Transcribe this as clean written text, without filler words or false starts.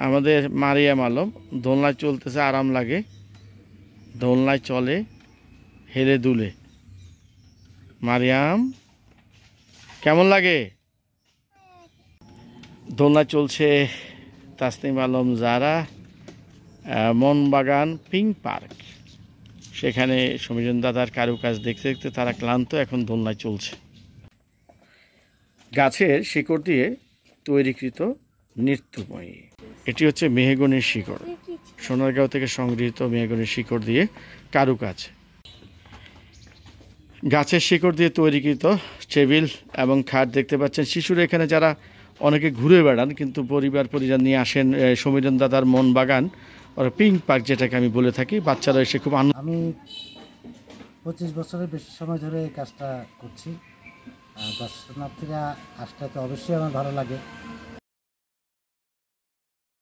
আমাদের মারিয়াম আলম দোলনায় চলতেছে, আরাম লাগে, দোলনায় চলে হেলে দুলে। মারিয়াম কেমন লাগে? দোলনায় চলছে তাসনিম আলম জারা, মনবাগান পিঙ্ক পার্ক। সেখানে সমীরণ দাদার কারুকাজ দেখতে দেখতে তারা ক্লান্ত, এখন দোলনায় চলছে। গাছের শিকড় দিয়ে তৈরিকৃত নৃত্যময়ী, এটি হচ্ছে মেহগনির শিকড়, সোনারগাঁও থেকে সংগৃহীত মেহগনির শিকড় দিয়ে কারুকাজ। গাছের শিকড় দিয়ে তৈরিকৃত টেবিল এবং খাট দেখতে পাচ্ছেন। শিশুরা এখানে যারা অনেকে ঘুরে বেড়ান, কিন্তু পরিবার পরিজন নিয়ে আসেন সমীরণ দাদার মন বাগান ওরা পিঙ্ক পার্ক যেটাকে আমি বলে থাকি। বাচ্চারা এসে খুব আনন্দ। আমি 25 বছরের বেশি সময় ধরে এই কাজটা করছি। দর্শনার্থীরা আসলে তো অবশ্যই আমার ভালো লাগে।